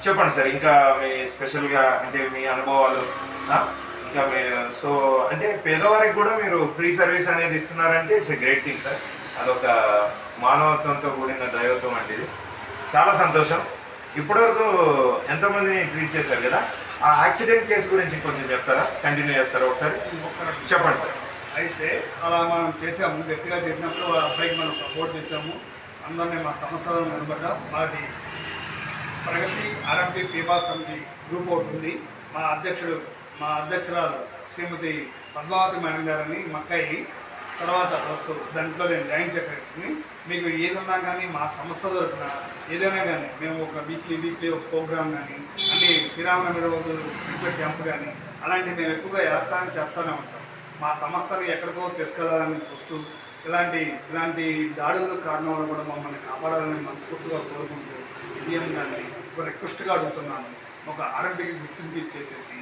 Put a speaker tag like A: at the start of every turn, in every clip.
A: చెప్పండి సార్, ఇంకా మీ స్పెషల్గా అంటే మీ అనుభవాలు ఇంకా మీ సో అంటే పేదవారికి కూడా మీరు ఫ్రీ సర్వీస్ అనేది ఇస్తున్నారంటే it's a great thing sir. అదొక మానవత్వంతో కూడిన దైవత్వం అంటే ఇది చాలా సంతోషం. ఇప్పటివరకు ఎంతోమందిని ట్రీట్ చేశారు కదా, ఆ యాక్సిడెంట్ కేసు గురించి కొంచెం చెప్తారా, కంటిన్యూ చేస్తారా ఒకసారి చెప్పండి సార్.
B: అయితే అలా మనం చేసాము, గట్టిగా చేసినప్పుడు ఆ అబ్బాయికి మనం సపోర్ట్ చేసాము. అందరినీ మా సంస్థలను నిలబడ్డ మాది ప్రగతి ఆర్ఎంపీ పీపా సమితి గ్రూప్ ఒకటి ఉంది. మా అధ్యక్షురాలు శ్రీమతి పద్మావతి మేడం గారని మక్కయ్యి, తర్వాత వస్తు దాంట్లో నేను జాయిన్ సెక్రటరీని. మీకు ఏదన్నా కానీ మా సంస్థ తరఫున ఏదైనా కానీ మేము ఒక వీక్లీ ఒక ప్రోగ్రామ్ కానీ అన్ని శ్రీరామనగర రోజు క్రికెట్ క్యాంప్ కానీ అలాంటివి మేము ఎక్కువగా చేస్తూనే ఉంటాం. మా సంస్థని ఎక్కడికో తీసుకెళ్లాలని చూస్తూ ఇలాంటి దాడులకు కారణం కూడా మమ్మల్ని కాపాడాలని మనస్ఫూర్తిగా కోరుకుంటూ సీఎం గారిని ఒక రిక్వెస్ట్గా అడుగుతున్నాను. ఒక ఆర్ఎంపీకి గుర్తింపు ఇచ్చేసేసి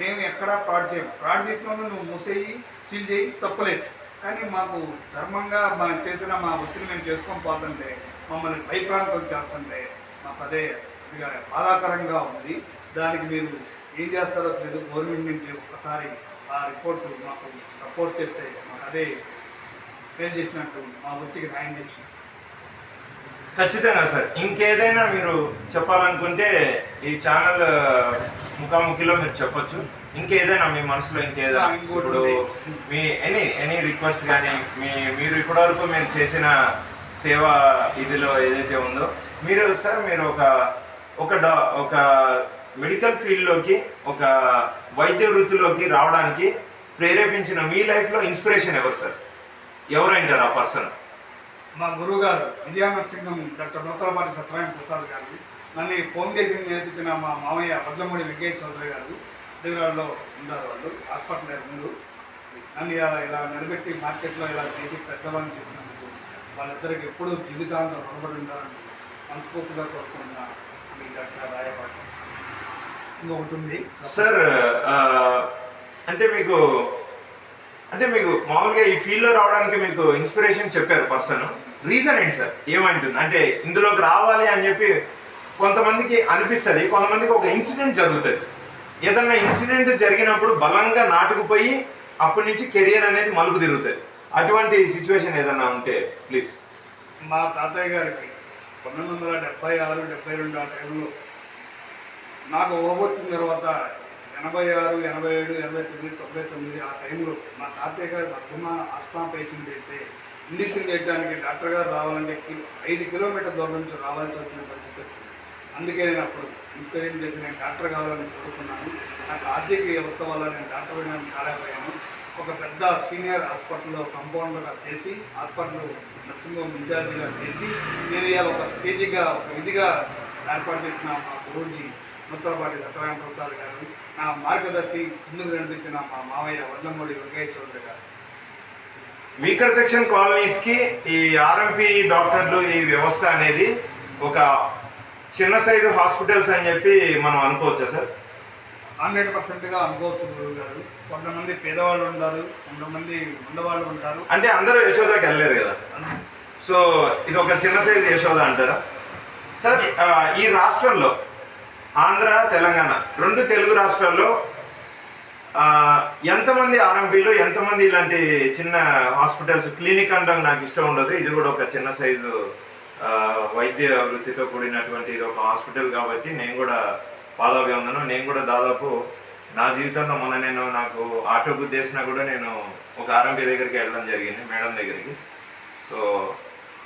B: మేము ఎక్కడా ఫ్రాడ్ చేసినాము, నువ్వు మూసేయి సీల్ చేయి తప్పలేదు, కానీ మాకు ధర్మంగా చేసిన మా వృత్తిని మేము చేసుకొని పోతుంటే మమ్మల్ని భయప్రాంతం చేస్తుంటే మాకు అదే బాధాకరంగా ఉంది. దానికి మీరు ఏం చేస్తారో లేదు, గవర్నమెంట్ నుంచి ఒక్కసారి ఆ రిపోర్టు మాకు సపోర్ట్ చేస్తే మాకు అదే ఫెయిల్ చేసినట్టు, మా వృత్తికి న్యాయం చేసినట్టు.
A: ఖచ్చితంగా సార్. ఇంకేదైనా మీరు చెప్పాలనుకుంటే ఈ ఛానల్ ముఖాముఖిలో మీరు చెప్పొచ్చు. ఇంకేదైనా మీ మనసులో ఇంకేదైనా ఇప్పుడు మీ ఎనీ రిక్వెస్ట్ కానీ మీరు ఇప్పటివరకు మీరు చేసిన సేవ ఇదిలో ఏదైతే ఉందో మీరు సార్ మీరు ఒక మెడికల్ ఫీల్డ్లోకి ఒక వైద్య వృత్తిలోకి రావడానికి ప్రేరేపించిన మీ లైఫ్లో ఇన్స్పిరేషన్ ఎవరు సార్? ఎవరైంటారు ఆ పర్సన్?
B: మా గురువు గారు విజయానరసింహం డాక్టర్ నూతలపాటి సత్యనారాయణ ప్రసాద్ గారు, నన్ను ఫౌండేషన్ నేర్పించిన మా మామయ్య వడ్లమూడి వెంకయ్య చౌదరి గారు హైదరాబాద్లో ఉన్నారు. వాళ్ళు హాస్పిటల్ ముందు నన్ను ఇలా నిలబెట్టి మార్కెట్లో ఇలా చేసి పెద్దవాళ్ళని చేసినందుకు వాళ్ళిద్దరికి ఎప్పుడూ జీవితాంతం రుణపడి ఉండాలని మనస్ఫూర్తిగా కోరుకుంటున్నా. మీ డాక్టర్ రాయపాటి ఇంకొకటి ఉంది
A: సార్. అంటే మీకు మామూలుగా ఈ ఫీల్డ్లో రావడానికి మీకు ఇన్స్పిరేషన్ చెప్పారు పర్సన్, రీజన్ ఏంటి సార్? ఏమంటుంది అంటే ఇందులోకి రావాలి అని చెప్పి కొంతమందికి అనిపిస్తుంది, కొంతమందికి ఒక ఇన్సిడెంట్ జరుగుతుంది. ఏదన్నా ఇన్సిడెంట్ జరిగినప్పుడు బలంగా నాటుకుపోయి అప్పటి నుంచి కెరియర్ అనేది మలుపు తిరుగుతుంది. అటువంటి సిచ్యువేషన్ ఏదన్నా ఉంటే ప్లీజ్.
B: మా తాతయ్య గారికి 1976, 72 ఆ టైంలో నాకు ఓవొచ్చిన తర్వాత 86, 87, 89, 99 ఆ టైంలో మా తాతయ్య గారు మధ్యమ ఆస్మా పేషెంట్ అయితే ఇంజక్షన్ చేయడానికి డాక్టర్ గారు రావాలంటే 5 కిలోమీటర్ల దూరం నుంచి రావాల్సి వచ్చిన పరిస్థితి. అందుకే నేను అప్పుడు ఇన్సూరెన్స్ చేసి నేను డాక్టర్ కావాలని కోరుకున్నాను. నాకు ఆర్థిక వ్యవస్థ వల్ల నేను డాక్టర్ అయినా కాలేకపోయాను. ఒక పెద్ద సీనియర్ హాస్పిటల్లో కంపౌండర్గా చేసి హాస్పిటల్ నర్సింగ్ హోమ్ ఇన్ఛార్జిగా చేసి నేను ఇవాళ ఒక స్టేజిగా ఒక విధిగా ఏర్పాటు చేసిన మా గురువుజీ నూతలపాటి సత్యనారాయణ ప్రసాద్ గారు, నా మార్గదర్శి ముందుకు కనిపించిన మా మావయ్య వడ్లమూడి వెంకయ్య చౌదరి గారు.
A: వీకర్ సెక్షన్ కాలనీస్కి ఈ ఆర్ఎంపీ డాక్టర్లు ఈ వ్యవస్థ అనేది ఒక చిన్న సైజు హాస్పిటల్స్ అని చెప్పి మనం అనుకోవచ్చా సార్?
B: 100%గా అనుకోవచ్చు గురువు గారు. కొంతమంది పేదవాళ్ళు ఉంటారు, కొంతమంది ఉండవాళ్ళు ఉంటారు.
A: అంటే అందరూ యశోదకి వెళ్ళలేరు కదా, సో ఇది ఒక చిన్న సైజు యశోద అంటారా సార్? ఈ రాష్ట్రంలో ఆంధ్ర, తెలంగాణ 2 తెలుగు రాష్ట్రాల్లో ఎంతమంది ఆర్ఎంపీలు, ఎంతమంది ఇలాంటి చిన్న హాస్పిటల్స్, క్లినిక్ అనడం నాకు ఇష్టం ఉండదు, ఇది కూడా ఒక చిన్న సైజు వైద్య వృత్తితో కూడినటువంటి ఇది ఒక హాస్పిటల్ కాబట్టి నేను కూడా పాదాభివందనం. నేను కూడా దాదాపు నా జీవితంలో నాకు ఆటో బుద్ధి చేసినా కూడా నేను ఒక ఆర్ఎంపీ దగ్గరికి వెళ్ళడం జరిగింది, మేడం దగ్గరికి. సో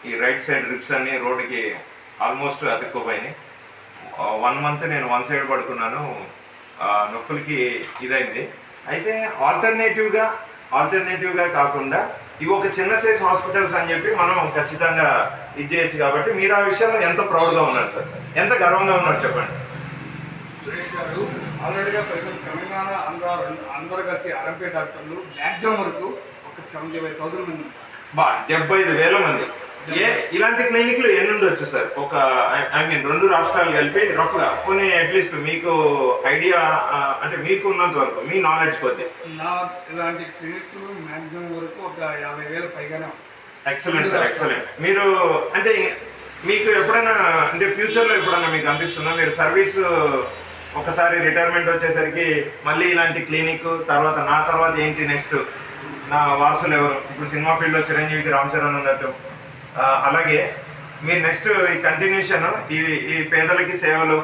A: ఈ రైట్ సైడ్ రిప్స్ అన్ని రోడ్డుకి ఆల్మోస్ట్ అతుక్కుపోయినాయి. 1 మంత్ నేను 1 సైడ్ పడుకున్నాను, నొప్పులకి ఇదైంది. అయితే ఆల్టర్నేటివ్గా కాకుండా ఇవి ఒక చిన్న సైజ్ హాస్పిటల్స్ అని చెప్పి మనం ఖచ్చితంగా ఇది చేయొచ్చు. కాబట్టి మీరు ఆ విషయంలో ఎంత ప్రౌడ్గా ఉన్నారు సార్, ఎంత గర్వంగా ఉన్నారు చెప్పండి.
B: సురేష్ గారు ఆల్రెడీగా తెలంగాణ ఆంధ్ర కలిసి ఆర్ఎంపీ డాక్టర్లు మ్యాక్సిమం వరకు ఒక 75,000 మంది ఉంటారు.
A: 75,000 మంది. ఇలాంటి క్లినిక్లు ఎన్ని ఉండొచ్చు సార్? ఒక ఐ మీన్ 2 రాష్ట్రాలు కలిపి రఫ్గా కొన్ని అట్లీస్ట్ మీకు ఐడియా అంటే మీకు ఉన్నంత వరకు మీ నాలెడ్జ్ కొద్ది.
B: ఇలాంటి క్లినిక్లు మ్యాక్సిమం వరకు ఒక 50,000 పైగానే.
A: Excellent sir, excellent. మీరు అంటే మీకు ఎప్పుడైనా అంటే ఫ్యూచర్లో ఎప్పుడైనా మీకు అనిపిస్తుందా మీరు సర్వీస్ ఒకసారి రిటైర్మెంట్ వచ్చేసరికి మళ్ళీ ఇలాంటి క్లినిక్ తర్వాత నా తర్వాత ఏంటి నెక్స్ట్ నా వారసులు ఎవరు ఇప్పుడు సినిమా ఫీల్డ్లో చిరంజీవికి రామ్ చరణ్ ఉన్నట్టు అలాగే మీరు నెక్స్ట్ ఈ కంటిన్యూషన్ ఈ పేదలకి సేవలు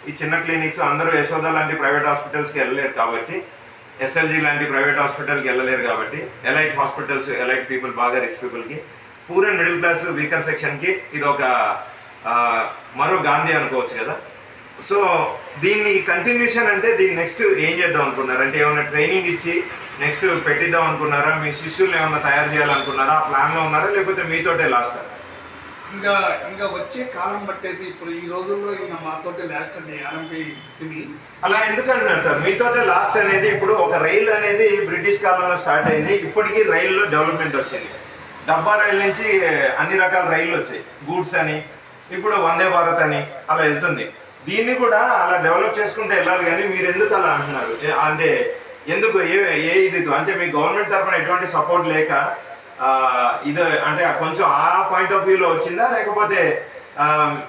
A: ఈ చిన్న క్లినిక్స్ అందరూ యశోద లాంటి ప్రైవేట్ హాస్పిటల్స్కి వెళ్ళలేరు కాబట్టి ఎస్ఎల్జీ లాంటి ప్రైవేట్ హాస్పిటల్కి వెళ్ళలేరు కాబట్టి ఎలైట్ హాస్పిటల్స్ ఎలైట్ పీపుల్ బాగా రిచ్ పీపుల్కి poor and middle class weaker సెక్షన్కి ఇది ఒక మరో గాంధీ అనుకోవచ్చు కదా. సో దీన్ని కంటిన్యూషన్ అంటే దీన్ని నెక్స్ట్ ఏం చేద్దాం అనుకున్నారు అంటే ఏమైనా ట్రైనింగ్ ఇచ్చి నెక్స్ట్ పెట్టిద్దాం అనుకున్నారా మీ శిష్యుల్ని ఏమైనా తయారు చేయాలనుకున్నారా ఆ ప్లాన్లో ఉన్నారా లేకపోతే మీతోటే లాస్ట్?
B: ఇంకా వచ్చే కాలం బట్టేది ఇప్పుడు ఈ రోజుల్లో ఈయన మాతోటే లాస్ట్ అండి ఆర్ఎంపీ తిని.
A: అలా ఎందుకు అంటున్నారు సార్ మీతోటే లాస్ట్ అనేది? ఇప్పుడు ఒక రైలు అనేది బ్రిటిష్ కాలంలో స్టార్ట్ అయింది, ఇప్పటికీ రైల్లో డెవలప్మెంట్ వచ్చింది. డబ్బా రైలు నుంచి అన్ని రకాల రైళ్లు వచ్చాయి, గూడ్స్ అని, ఇప్పుడు వందే భారత్ అని అలా వెళ్తుంది. దీన్ని కూడా అలా డెవలప్ చేసుకుంటే వెళ్ళాలి కానీ మీరు ఎందుకు అలా అంటున్నారు? అంటే ఎందుకు ఏ ఇది అంటే మీ గవర్నమెంట్ తరఫున ఎటువంటి సపోర్ట్ లేక ఇది అంటే కొంచెం ఆ పాయింట్ ఆఫ్ వ్యూలో వచ్చిందా లేకపోతే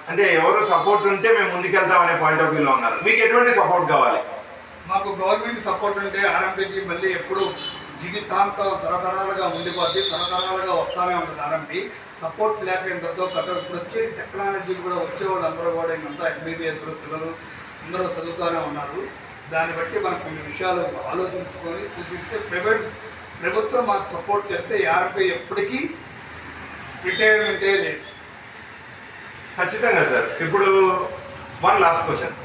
A: అంటే ఎవరు సపోర్ట్ ఉంటే మేము ముందుకెళ్తాం అనే పాయింట్ ఆఫ్ వ్యూలో ఉన్నారు? మీకు ఎటువంటి సపోర్ట్ కావాలి?
B: మాకు గవర్నమెంట్ సపోర్ట్ ఉంటే ఆర్ఎంపీకి మళ్ళీ ఎప్పుడు జీవితాంతం తరతరాలుగా ఉండిపోద్ది, తరతరాలుగా వస్తానే ఉంటుంది. ఆర్ఎంపీ సపోర్ట్ లేక ఎంతో ఇప్పుడు వచ్చే టెక్నాలజీ కూడా వచ్చేవాళ్ళు అందరూ కూడా ఇంకంతా ఎంబీబీఎస్ పిల్లలు అందరూ చదువుతూనే ఉన్నారు. దాన్ని బట్టి మనం కొన్ని విషయాలు ఆలోచించుకొని చూపిస్తే ప్రభుత్వం మాకు సపోర్ట్ చేస్తే ఆర్ఎంపీ ఎప్పటికీ రిటైర్మెంటే లేదు.
A: ఖచ్చితంగా సార్. ఇప్పుడు వన్ లాస్ట్ క్వశ్చన్,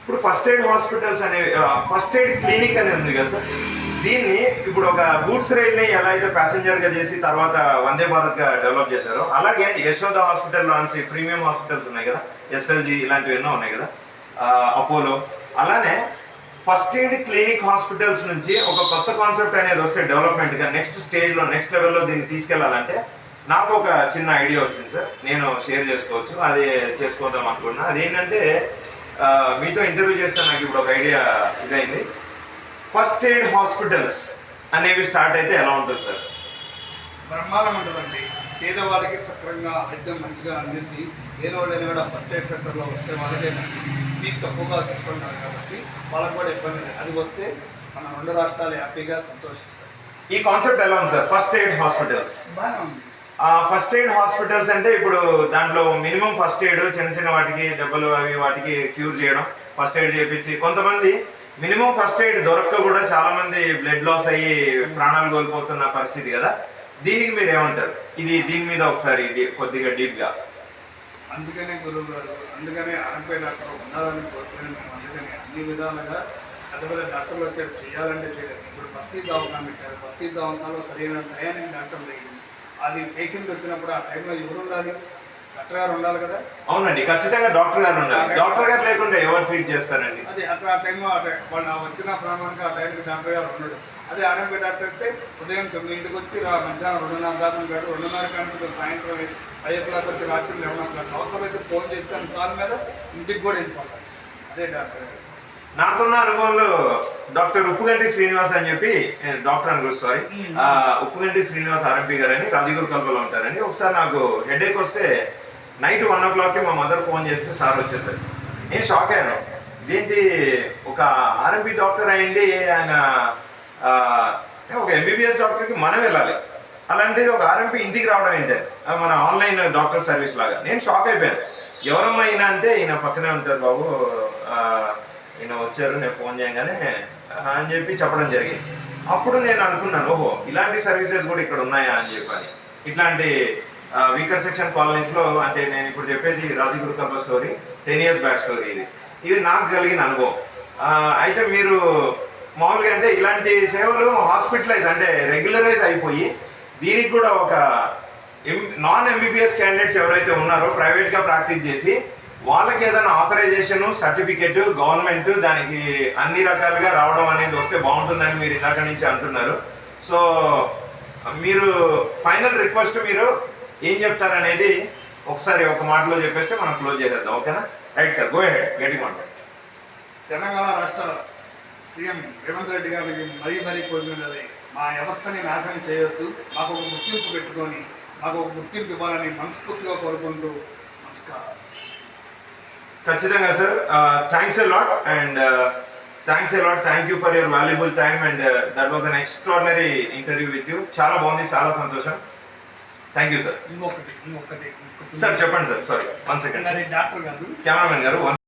A: ఇప్పుడు ఫస్ట్ ఎయిడ్ హాస్పిటల్స్ అనేవి ఫస్ట్ ఎయిడ్ క్లినిక్ అనేది ఉంది కదా సార్, దీన్ని ఇప్పుడు ఒక గూడ్స్ రైల్ని ఎలా అయితే ప్యాసింజర్గా చేసి తర్వాత వందే భారత్గా డెవలప్ చేశారో అలాగే యశోద హాస్పిటల్ లాంటి ప్రీమియం హాస్పిటల్స్ ఉన్నాయి కదా, ఎస్ఎల్జీ ఇలాంటివి ఎన్నో ఉన్నాయి కదా, అపోలో, అలానే ఫస్ట్ ఎయిడ్ క్లినిక్ హాస్పిటల్స్ నుంచి ఒక కొత్త కాన్సెప్ట్ అనేది వస్తే డెవలప్మెంట్గా నెక్స్ట్ స్టేజ్లో నెక్స్ట్ లెవెల్లో దీన్ని తీసుకెళ్లాలంటే నాకు ఒక చిన్న ఐడియా వచ్చింది సార్, నేను షేర్ చేసుకోవచ్చు, అది చేసుకోదాం అనుకున్నా. అదేంటంటే మీతో ఇంటర్వ్యూ చేస్తే నాకు ఇప్పుడు ఒక ఐడియా ఇదైంది. ఫస్ట్ ఎయిడ్ హాస్పిటల్స్ అనేవి స్టార్ట్ అయితే ఎలా ఉంటుంది సార్?
B: బ్రహ్మాండం ఉంటుందండి. పేదవాళ్ళకి సక్రంగా వైద్యం మంచిగా అందింది. పేదవాళ్ళని కూడా ఫస్ట్ ఎయిడ్ సెంటర్లో వస్తే వాళ్ళకే ఫీజు తక్కువగా తీసుకుంటారు కాబట్టి వాళ్ళకి కూడా ఇబ్బంది లేదు. అది వస్తే మన రెండు రాష్ట్రాలు హ్యాపీగా సంతోషిస్తాయి.
A: ఈ కాన్సెప్ట్ ఎలా ఉంది సార్ ఫస్ట్ ఎయిడ్ హాస్పిటల్స్?
B: బాగానే ఉంది.
A: ఫస్ట్ ఎయిడ్ హాస్పిటల్స్ అంటే ఇప్పుడు దాంట్లో మినిమం ఫస్ట్ ఎయిడ్ చిన్న చిన్న వాటికి దెబ్బలు అవి వాటికి క్యూర్ చేయడం, ఫస్ట్ ఎయిడ్ చేయించి, కొంతమంది మినిమం ఫస్ట్ ఎయిడ్ దొరక్క కూడా చాలా మంది బ్లడ్ లాస్ అయ్యి ప్రాణాలు కోల్పోతున్న పరిస్థితి కదా, దీనికి మీరు ఏమంటారు? దీని మీద ఒకసారి కొద్దిగా డీప్గా.
B: అందుకనే గురువు గారు, అందుకనే ఆర్ఎంపీ డాక్టర్ ఉండాలని కోరుకుని మేము అందుకని అన్ని విధాలుగా పెద్ద డాక్టర్లు వచ్చారు చేయాలంటే చేయలేదు. ఇప్పుడు బస్తీ దవాఖాన పెట్టారు, బస్తీ దవాఖానలో సరైన టయానికి డాక్టర్ లేదు. అది పేషెంట్ వచ్చినప్పుడు ఆ టైంలో ఎవరు ఉండాలి? డాక్టర్ గారు ఉండాలి కదా.
A: అవునండి, ఖచ్చితంగా డాక్టర్ గారు ఉండాలి. డాక్టర్ గారు లేకుండా ఎవరు ట్రీట్ చేస్తారండి?
B: అదే అట్లా ఆ టైంలో వాళ్ళు వచ్చిన ప్రామాణిక ఆ టైంకి డాక్టర్ గారు ఉండడు. అదే ఆర్ఎంపీ డాక్టర్ అయితే ఉదయం 9ంటికి వచ్చి మధ్యాహ్నం 2:30 దాకా ఉంటాడు. 2:30 గంటలకు సాయంత్రం 5 o'clock వచ్చి రాత్రి 11 o'clock. అవసరం అయితే ఫోన్ చేస్తాను దాని మీద ఇంటికి కూడా వెళ్ళిపోతాను. అదే డాక్టర్ గారు.
A: నాకున్న అనుభవంలో డాక్టర్ ఉప్పుగంటి శ్రీనివాస్ అని చెప్పి డాక్టర్ అని సారీ ఉప్పుగంటి శ్రీనివాస్ ఆర్ఎంపీ గారు అని రాజగురు కల్పలో ఉంటారండి. ఒకసారి నాకు హెడేక్ వస్తే నైట్ 1 o'clockకి మా మదర్ ఫోన్ చేస్తే సార్ వచ్చేసారు. నేను షాక్ అయ్యాను, ఇదేంటి ఒక ఆర్ఎంపీ డాక్టర్ అయ్యింది ఆయన ఒక ఎంబీబీఎస్ డాక్టర్కి మనం వెళ్ళాలి, అలాంటిది ఒక ఆర్ఎంపీ ఇంటికి రావడం ఏంటి మన ఆన్లైన్ డాక్టర్ సర్వీస్ లాగా. నేను షాక్ అయిపోయాను. ఎవరమ్మా ఈయన అంటే ఈయన పక్కనే ఉంటారు బాబు, ఈయన వచ్చారు నేను ఫోన్ చేయగానే అని చెప్పి చెప్పడం జరిగింది. అప్పుడు నేను అనుకున్నాను ఓహో ఇలాంటి సర్వీసెస్ కూడా ఇక్కడ ఉన్నాయా అని చెప్పని. ఇట్లాంటి వీకర్ సెక్షన్ కాలనీస్లో అంటే నేను ఇప్పుడు చెప్పేది రాజగురు కల్ప స్టోరీ 10 years బ్యాక్ స్టోరీ. ఇది నాకు కలిగిన అనుభవం. అయితే మీరు మామూలుగా అంటే ఇలాంటి సేవలు హాస్పిటలైజ్ అంటే రెగ్యులరైజ్ అయిపోయి దీనికి కూడా ఒక నాన్ ఎంబీబీఎస్ క్యాండిడేట్స్ ఎవరైతే ఉన్నారో ప్రైవేట్గా ప్రాక్టీస్ చేసి వాళ్ళకి ఏదైనా ఆథరైజేషన్ సర్టిఫికేట్ గవర్నమెంట్ దానికి అన్ని రకాలుగా రావడం అనేది వస్తే బాగుంటుందని మీరు ఇందాక నుంచి అంటున్నారు. సో మీరు ఫైనల్ రిక్వెస్ట్ మీరు ఏం చెప్తారనేది ఒకసారి ఒక మాటలో చెప్పేస్తే మనం క్లోజ్ చేసేద్దాం. ఓకేనా? Right sir, go head getting on.
B: Telangana రాష్ట్ర సీఎం రేవంత్ రెడ్డి గారికి మరీ కోరుకున్నది మా వ్యవస్థని నాశనం చేయొద్దు, మాకు ఒక గుర్తింపు పెట్టుకొని మాకు ఒక గుర్తింపు ఇవ్వాలని మనస్ఫూర్తిగా కోరుకుంటూ
A: ఖచ్చితంగా sir. Thanks a lot and thank you for your valuable time and that was an extraordinary interview with you. చాలా బాగుంది, చాలా సంతోషం. Thank you sir.
B: ఇంకొకటి
A: సార్ చెప్పండి సార్. Sorry 1 second.
B: డాక్టర్ గారు
A: కెమెరామెన్ గారు